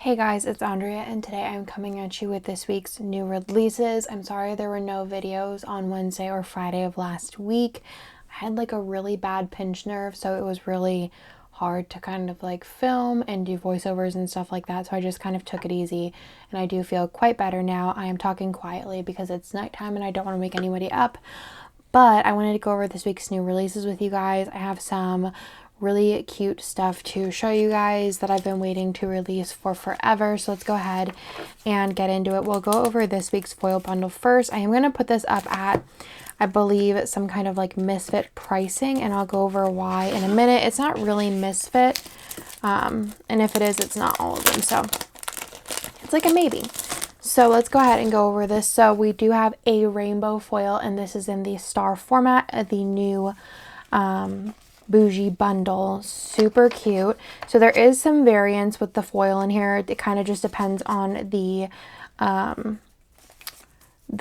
Hey guys, it's Andrea, and today I'm coming at you with this week's new releases. I'm sorry there were no videos on Wednesday or Friday of last week. I had like a really bad pinched nerve, so it was really hard to kind of like film and do voiceovers and stuff like that. So I just kind of took it easy, and I do feel quite better now. I am talking quietly because it's nighttime and I don't want to wake anybody up. But I wanted to go over this week's new releases with you guys. I have some really cute stuff to show you guys that I've been waiting to release for forever. So let's go ahead and get into it. We'll go over this week's foil bundle first. I am going to put this up at, I believe, some kind of like Misfit pricing, and I'll go over why in a minute. It's not really Misfit, and if it is, it's not all of them. So it's like a maybe. So let's go ahead and go over this. So we do have a rainbow foil, and this is in the star format of the new bougie bundle. Super cute. So there is some variance with the foil in here. It kind of just depends on the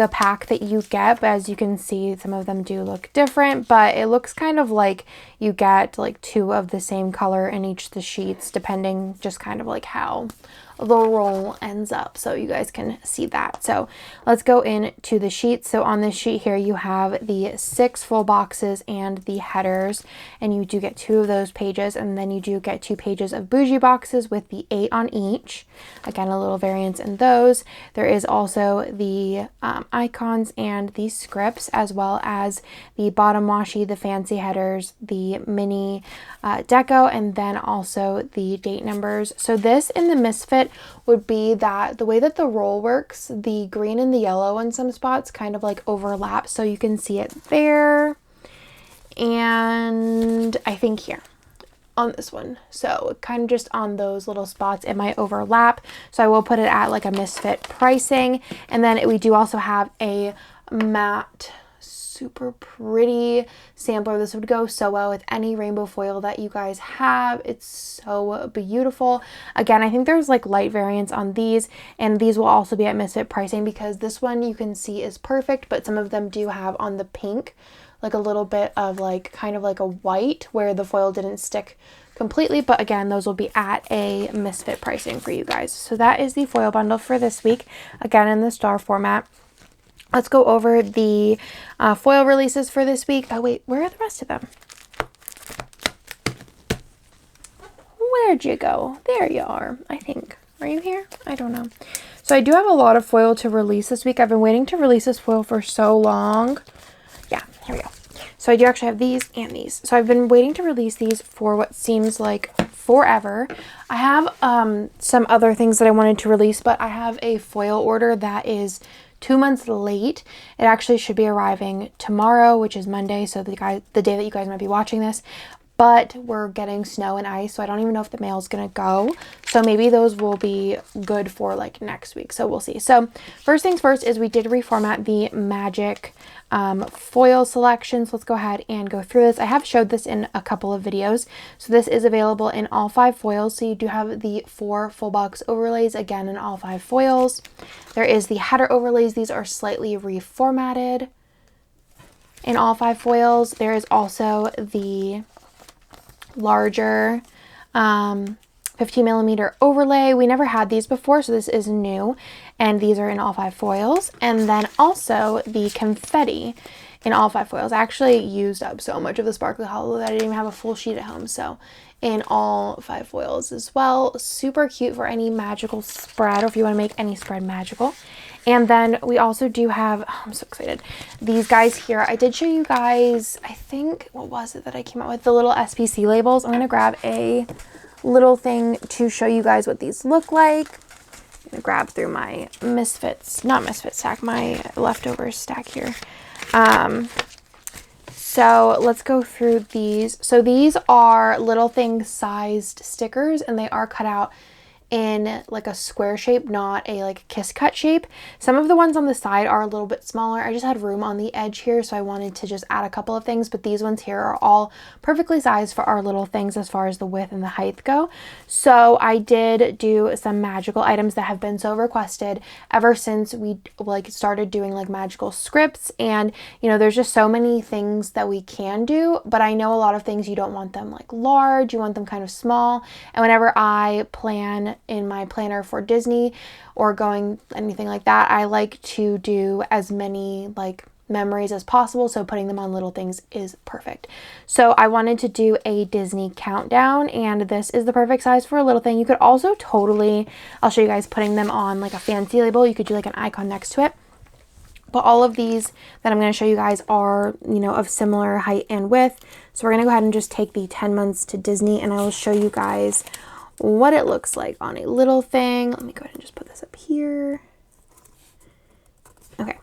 pack that you get, but as you can see, some of them do look different, but it looks kind of like you get like two of the same color in each of the sheets, depending just kind of like how the roll ends up, so you guys can see that. So let's go into the sheets. So on this sheet here, you have the 6 full boxes and the headers, and you do get 2 of those pages, and then you do get 2 pages of bougie boxes with the 8 on each. Again, a little variance in those. There is also the icons and the scripts, as well as the bottom washi, the fancy headers, the mini deco, and then also the date numbers. So this in the Misfit would be that the way that the roll works, the green and the yellow in some spots kind of like overlap, so you can see it there, and I think here on this one. So kind of just on those little spots it might overlap, so I will put it at like a Misfit pricing. And then we do also have a matte, super pretty sampler. This would go so well with any rainbow foil that you guys have. It's so beautiful. Again, I think there's like light variants on these, and these will also be at Misfit pricing because this one you can see is perfect, but some of them do have on the pink like a little bit of like kind of like a white where the foil didn't stick completely. But again, those will be at a Misfit pricing for you guys. So that is the foil bundle for this week, again in the star format. Let's go over the foil releases for this week. Oh wait, where are the rest of them? Where'd you go? There you are, I think. Are you here? I don't know. So I do have a lot of foil to release this week. I've been waiting to release this foil for so long. Yeah, here we go. So I do actually have these and these. So I've been waiting to release these for what seems like forever. I have some other things that I wanted to release, but I have a foil order that is 2 months late. It actually should be arriving tomorrow, which is Monday, so the day that you guys might be watching this. But we're getting snow and ice, so I don't even know if the mail is gonna go. So maybe those will be good for like next week, so we'll see. So first things first is we did reformat the magic foil selections. Let's go ahead and go through this. I have showed this in a couple of videos. So this is available in all 5 foils. So you do have the 4 full box overlays, again in all 5 foils. There is the header overlays. These are slightly reformatted in all 5 foils. There is also the larger 15mm overlay. We never had these before, so this is new, and these are in all 5 foils. And then also the confetti in all 5 foils. I actually used up so much of the sparkly hollow that I didn't even have a full sheet at home, so in all 5 foils as well. Super cute for any magical spread, or if you want to make any spread magical. And then we also do have, oh, I'm so excited, these guys here. I did show you guys, I think, what was it that I came out with? The little SPC labels. I'm going to grab a little thing to show you guys what these look like. I'm going to grab through my Misfits, not Misfit stack, my leftovers stack here. So let's go through these. So these are little thing sized stickers, and they are cut out in like a square shape, not a like kiss cut shape. Some of the ones on the side are a little bit smaller. I just had room on the edge here, so I wanted to just add a couple of things, but these ones here are all perfectly sized for our little things as far as the width and the height go. So I did do some magical items that have been so requested ever since we like started doing like magical scripts. And you know, there's just so many things that we can do, but I know a lot of things you don't want them like large, you want them kind of small. And whenever I plan in my planner for Disney or going anything like that, I like to do as many like memories as possible, so putting them on little things is perfect. So I wanted to do a Disney countdown, and this is the perfect size for a little thing. You could also totally, I'll show you guys putting them on like a fancy label. You could do like an icon next to it. But all of these that I'm going to show you guys are, you know, of similar height and width. So we're going to go ahead and just take the 10 months to Disney, and I will show you guys what it looks like on a little thing. Let me go ahead and just put this up here. Okay.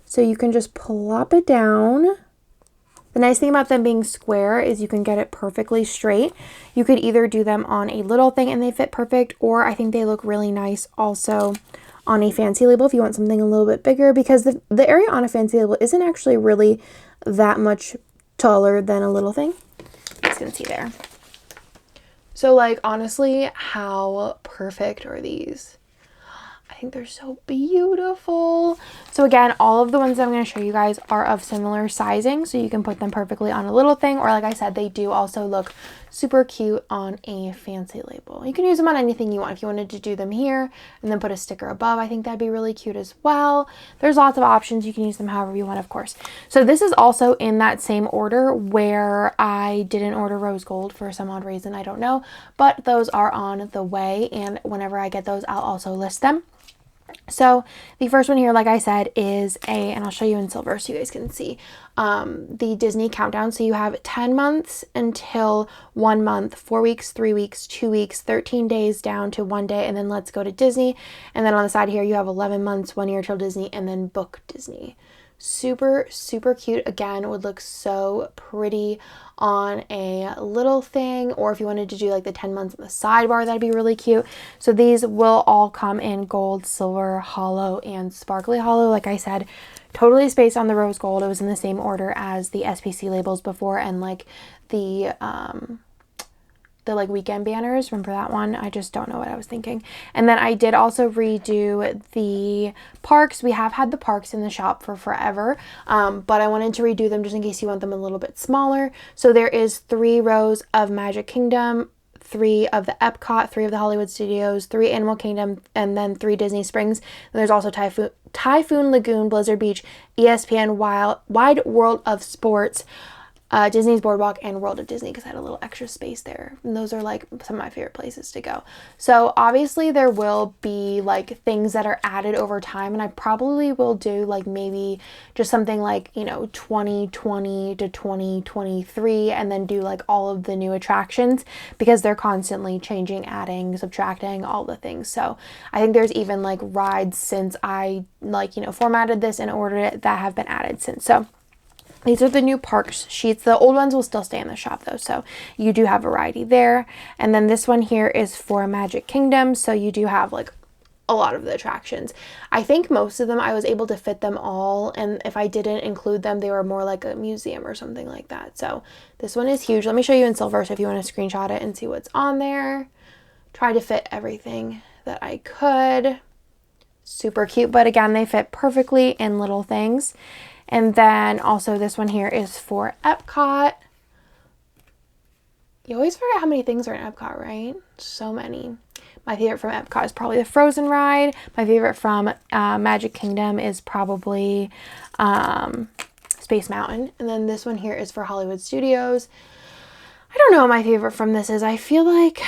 So you can just plop it down. The nice thing about them being square is you can get it perfectly straight. You could either do them on a little thing and they fit perfect, or I think they look really nice also on a fancy label if you want something a little bit bigger, because the area on a fancy label isn't actually really that much taller than a little thing. You can see there. So like, honestly, how perfect are these? I think they're so beautiful. So again, all of the ones that I'm going to show you guys are of similar sizing, so you can put them perfectly on a little thing, or like I said, they do also look super cute on a fancy label. You can use them on anything you want. If you wanted to do them here and then put a sticker above, I think that'd be really cute as well. There's lots of options. You can use them however you want, of course. So this is also in that same order where I didn't order rose gold for some odd reason. I don't know, but those are on the way, and whenever I get those, I'll also list them. So the first one here, like I said, is and I'll show you in silver so you guys can see, the Disney countdown. So you have 10 months until 1 month, 4 weeks, 3 weeks, 2 weeks, 13 days down to 1 day, and then let's go to Disney. And then on the side here, you have 11 months, 1 year till Disney, and then book Disney. Super, super cute. Again, would look so pretty on a little thing, or if you wanted to do like the 10 months on the sidebar, that'd be really cute. So these will all come in gold, silver, hollow, and sparkly hollow. Like I said, totally spaced on the rose gold. It was in the same order as the SPC labels before, and like the like weekend banners. Remember that one? I just don't know what I was thinking. And then I did also redo the parks. We have had the parks in the shop for forever, but I wanted to redo them just in case you want them a little bit smaller. So there is 3 rows of Magic Kingdom, 3 of the Epcot, 3 of the Hollywood Studios, 3 Animal Kingdom, and then 3 Disney Springs. And there's also Typhoon Lagoon, Blizzard Beach, ESPN Wide World of Sports, Disney's Boardwalk, and World of Disney, because I had a little extra space there. And those are like some of my favorite places to go. So obviously there will be like things that are added over time, and I probably will do like maybe just something like, you know, 2020 to 2023, and then do like all of the new attractions, because they're constantly changing, adding, subtracting, all the things. So I think there's even like rides since I like, you know, formatted this and ordered it that have been added since. So these are the new parks sheets. The old ones will still stay in the shop though, so you do have variety there. And then this one here is for Magic Kingdom, so you do have like a lot of the attractions. I think most of them I was able to fit them all, and if I didn't include them, they were more like a museum or something like that. So this one is huge. Let me show you in silver, so if you want to screenshot it and see what's on there. Try to fit everything that I could. Super cute, but again, they fit perfectly in little things. And then also this one here is for Epcot. You always forget how many things are in Epcot, right? So many. My favorite from Epcot is probably the Frozen ride. My favorite from Magic Kingdom is probably Space Mountain. And then this one here is for Hollywood Studios. I don't know what my favorite from this is. I feel like,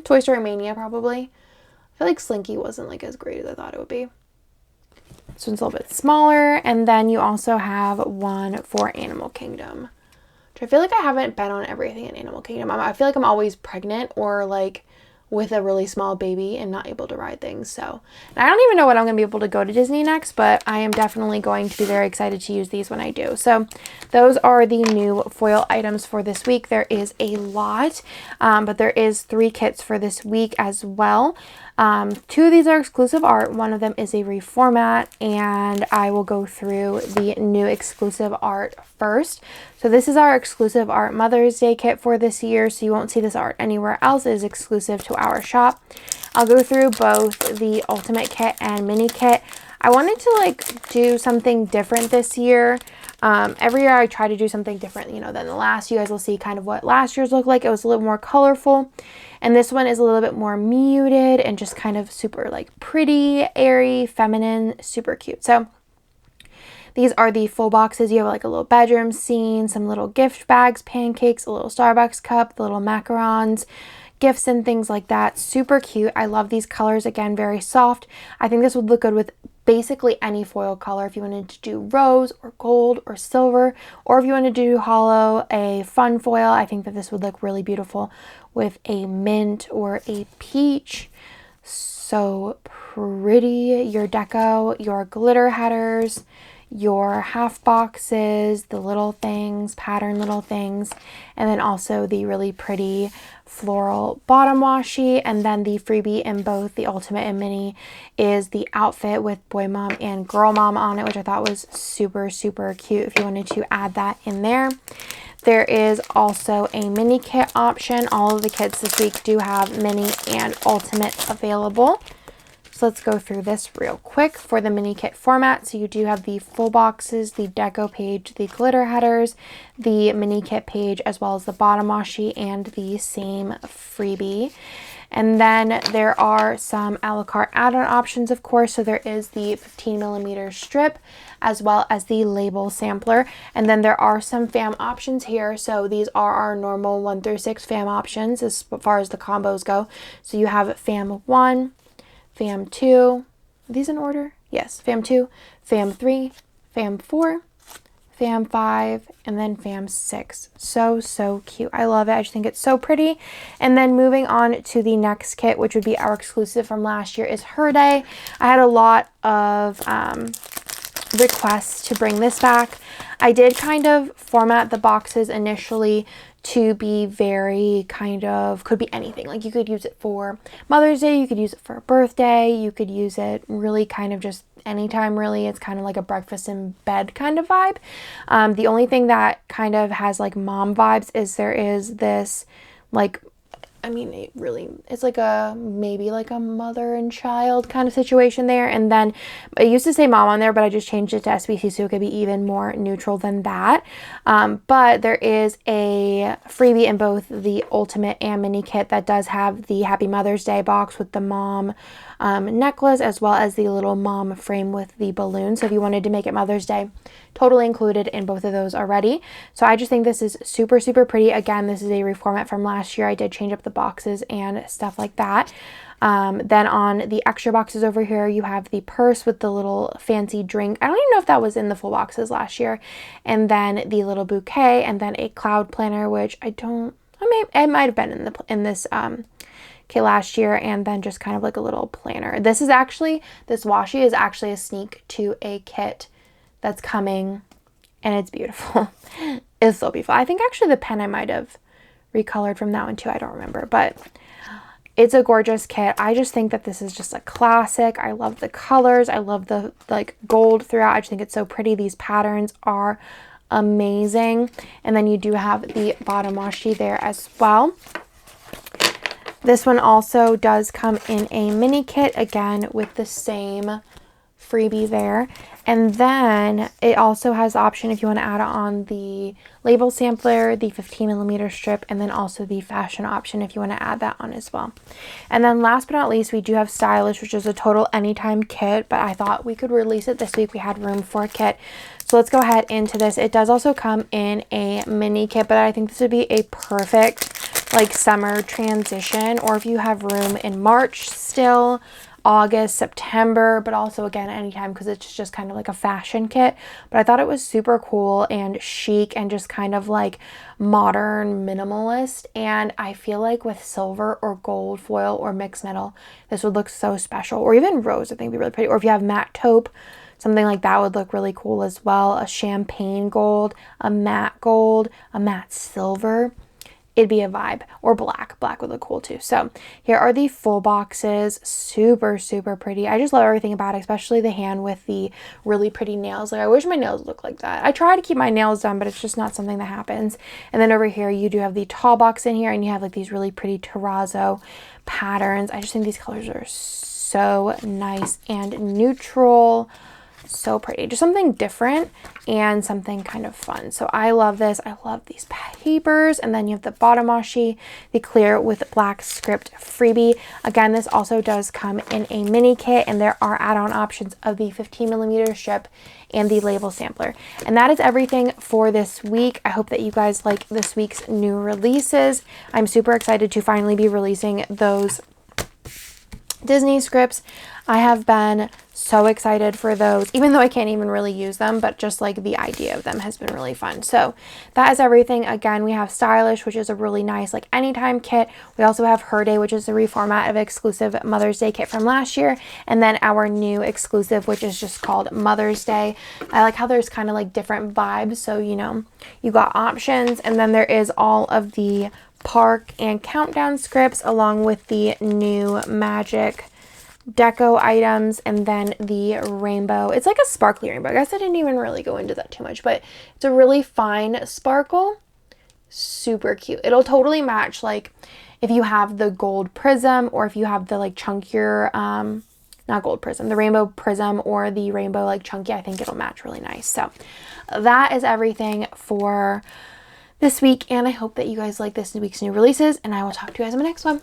Toy Story Mania probably. I feel like Slinky wasn't like as great as I thought it would be. This one's a little bit smaller. And then you also have one for Animal Kingdom, which I feel like I haven't been on everything in Animal Kingdom. I feel like I'm always pregnant or like with a really small baby and not able to ride things. So, and I don't even know when I'm going to be able to go to Disney next, but I am definitely going to be very excited to use these when I do. So those are the new foil items for this week. There is a lot, but there is 3 kits for this week as well. 2 of these are exclusive art. One of them is a reformat, and I will go through the new exclusive art first. So this is our exclusive art Mother's Day kit for this year, so you won't see this art anywhere else. It is exclusive to our shop. I'll go through both the ultimate kit and mini kit. I wanted to like do something different this year. Every year I try to do something different, you know, than the last. You guys will see kind of what last year's looked like. It was a little more colorful. And this one is a little bit more muted and just kind of super like pretty, airy, feminine, super cute. So these are the full boxes. You have like a little bedroom scene, some little gift bags, pancakes, a little Starbucks cup, little macarons, gifts and things like that. Super cute. I love these colors. Again, very soft. I think this would look good with basically any foil color. If you wanted to do rose or gold or silver, or if you wanted to do hollow, a fun foil, I think that this would look really beautiful with a mint or a peach. So pretty. Your deco, your glitter headers, your half boxes, the little things, pattern little things, and then also the really pretty floral bottom washi. And then the freebie in both the ultimate and mini is the outfit with boy mom and girl mom on it, which I thought was super, super cute if you wanted to add that in there. There is also a mini kit option. All of the kits this week do have mini and ultimate available. So let's go through this real quick for the mini kit format. So you do have the full boxes, the deco page, the glitter headers, the mini kit page, as well as the bottom washi and the same freebie. And then there are some a la carte add-on options, of course. So there is the 15mm strip, as well as the label sampler. And then there are some fam options here. So these are our normal 1 through 6 fam options as far as the combos go. So you have fam 1, fam 2, are these in order? Yes, fam 2, fam 3, fam 4, fam 5, and then fam 6. So, so cute. I love it. I just think it's so pretty. And then moving on to the next kit, which would be our exclusive from last year, is Her Day. I had a lot of requests to bring this back. I did kind of format the boxes initially to be very kind of, could be anything. Like you could use it for Mother's Day, you could use it for a birthday, you could use it really kind of just anytime really. It's kind of like a breakfast in bed kind of vibe. The only thing that kind of has like mom vibes is there is this like, I mean, it's like maybe like a mother and child kind of situation there. And then it used to say mom on there, but I just changed it to SBC so it could be even more neutral than that. But there is a freebie in both the ultimate and mini kit that does have the Happy Mother's Day box with the mom necklace, as well as the little mom frame with the balloon. So if you wanted to make it Mother's Day, totally included in both of those already. So I just think this is super, super pretty. Again, this is a reformat from last year. I did change up the boxes and stuff like that. Then on the extra boxes over here, you have the purse with the little fancy drink. I don't even know if that was in the full boxes last year. And then the little bouquet, and then a cloud planner, which it might have been in this kit last year, and then just kind of like a little planner. This washi is actually a sneak to a kit that's coming, and it's beautiful. It's so beautiful. I think actually the pen I might have recolored from that one too. I don't remember, but it's a gorgeous kit. I just think that this is just a classic. I love the colors. I love the like gold throughout. I just think it's so pretty. These patterns are amazing. And then you do have the bottom washi there as well. This one also does come in a mini kit, again with the same freebie there. And then it also has the option if you want to add on the label sampler, the 15mm strip, and then also the fashion option if you want to add that on as well. And then last but not least, we do have Stylish, which is a total anytime kit, but I thought we could release it this week. We had room for a kit. So let's go ahead into this. It does also come in a mini kit, but I think this would be a perfect like summer transition, or if you have room in March still, August, September, but also again anytime, because it's just kind of like a fashion kit. But I thought it was super cool and chic and just kind of like modern minimalist, and I feel like with silver or gold foil or mixed metal, this would look so special. Or even rose, I think would be really pretty. Or if you have matte taupe, something like that would look really cool as well. A champagne gold, a matte gold, a matte silver, it'd be a vibe. Or black would look cool too. So here are the full boxes. Super, super pretty. I just love everything about it, especially the hand with the really pretty nails. Like I wish my nails looked like that. I try to keep my nails done, but it's just not something that happens. And then over here you do have the tall box in here, and you have like these really pretty terrazzo patterns. I just think these colors are so nice and neutral. So pretty. Just something different and something kind of fun. So I love this. I love these papers. And then you have the bottom washi, the clear with black script freebie. Again, this also does come in a mini kit, and there are add-on options of the 15mm strip and the label sampler. And that is everything for this week. I hope that you guys like this week's new releases. I'm super excited to finally be releasing those Disney scripts. I have been so excited for those, even though I can't even really use them, but just like the idea of them has been really fun. So that is everything. Again, we have Stylish, which is a really nice like anytime kit. We also have Her Day, which is a reformat of exclusive Mother's Day kit from last year. And then our new exclusive, which is just called Mother's Day. I like how there's kind of like different vibes. So, you know, you got options, and then there is all of the park and countdown scripts along with the new magic deco items, and then the rainbow. It's like a sparkly rainbow. I guess I didn't even really go into that too much, but it's a really fine sparkle. Super cute. It'll totally match like if you have the gold prism, or if you have the like chunkier not gold prism, the rainbow prism, or the rainbow like chunky. I think it'll match really nice. So that is everything for this week, and I hope that you guys like this week's new releases, and I will talk to you guys in the next one.